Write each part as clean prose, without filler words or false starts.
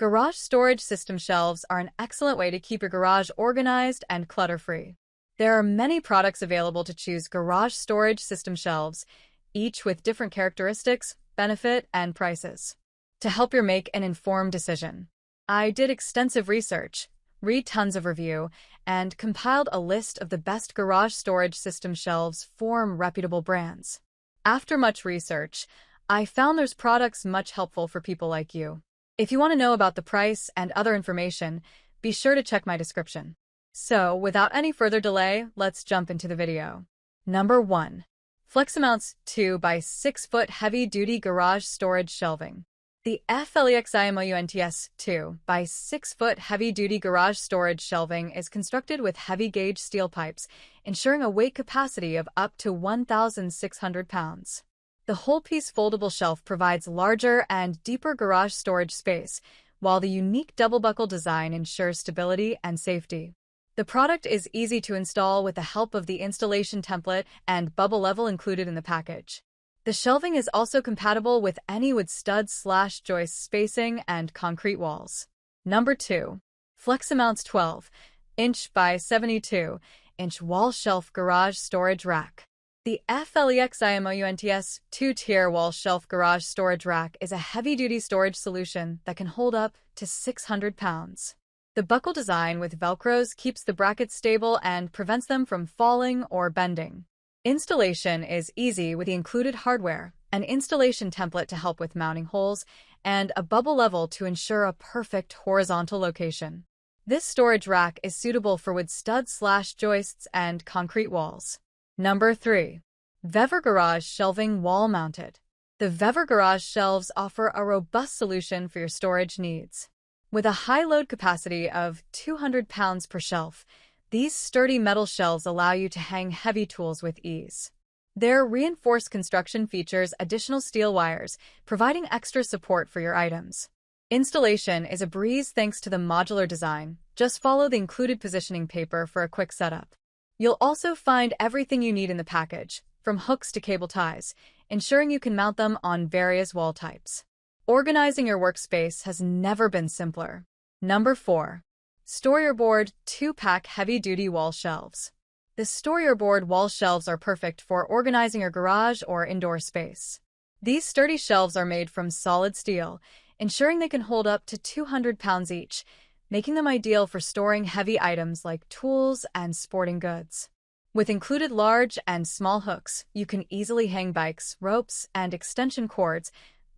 Garage storage system shelves are an excellent way to keep your garage organized and clutter-free. There are many products available to choose garage storage system shelves, each with different characteristics, benefit, and prices. To help you make an informed decision, I did extensive research, read tons of review, and compiled a list of the best garage storage system shelves from reputable brands. After much research, I found those products much helpful for people like you. If you want to know about the price and other information, be sure to check my description. So, without any further delay, let's jump into the video. Number 1. Flexamounts 2 by 6 foot heavy-duty garage storage shelving. The Flexamounts 2 by 6 foot heavy-duty garage storage shelving is constructed with heavy-gauge steel pipes, ensuring a weight capacity of up to 1,600 pounds. The whole-piece foldable shelf provides larger and deeper garage storage space, while the unique double-buckle design ensures stability and safety. The product is easy to install with the help of the installation template and bubble level included in the package. The shelving is also compatible with any wood stud/joist spacing and concrete walls. Number 2. Flexamounts 12-inch by 72-inch wall shelf garage storage rack. The Flexamounts 2-tier wall shelf garage storage rack is a heavy-duty storage solution that can hold up to 600 pounds. The buckle design with Velcros keeps the brackets stable and prevents them from falling or bending. Installation is easy with the included hardware, an installation template to help with mounting holes, and a bubble level to ensure a perfect horizontal location. This storage rack is suitable for wood stud/joists and concrete walls. Number 3. Vever Garage Shelving Wall Mounted. The Vever Garage shelves offer a robust solution for your storage needs. With a high load capacity of 200 pounds per shelf, these sturdy metal shelves allow you to hang heavy tools with ease. Their reinforced construction features additional steel wires, providing extra support for your items. Installation is a breeze thanks to the modular design. Just follow the included positioning paper for a quick setup. You'll also find everything you need in the package, from hooks to cable ties, ensuring you can mount them on various wall types. Organizing your workspace has never been simpler. Number 4. StoreYourBoard 2-pack heavy-duty wall shelves. The StoreYourBoard wall shelves are perfect for organizing your garage or indoor space. These sturdy shelves are made from solid steel, ensuring they can hold up to 200 pounds each, making them ideal for storing heavy items like tools and sporting goods. With included large and small hooks, you can easily hang bikes, ropes, and extension cords,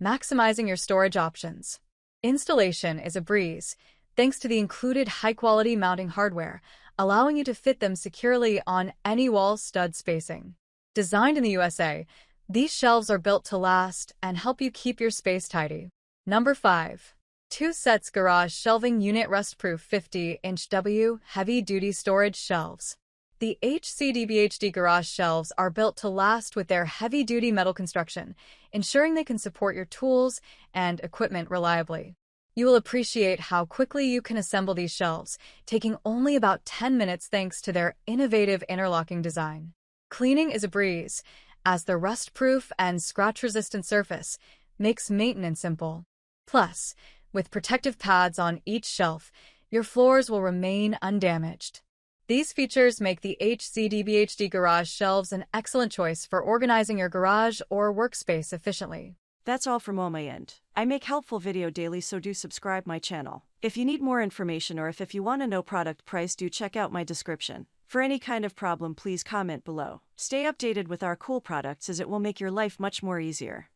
maximizing your storage options. Installation is a breeze, thanks to the included high-quality mounting hardware, allowing you to fit them securely on any wall stud spacing. Designed in the USA, these shelves are built to last and help you keep your space tidy. Number 5. 2 Sets Garage Shelving Unit Rust-Proof 50-inch W Heavy-Duty Storage Shelves. The HCDBHD garage shelves are built to last with their heavy-duty metal construction, ensuring they can support your tools and equipment reliably. You will appreciate how quickly you can assemble these shelves, taking only about 10 minutes thanks to their innovative interlocking design. Cleaning is a breeze, as the rust-proof and scratch-resistant surface makes maintenance simple. Plus, with protective pads on each shelf, your floors will remain undamaged. These features make the HCDBHD garage shelves an excellent choice for organizing your garage or workspace efficiently. That's all from my end. I make helpful video daily, so do subscribe my channel. If you need more information or if you want to know product price, do check out my description. For any kind of problem, please comment below. Stay updated with our cool products as it will make your life much more easier.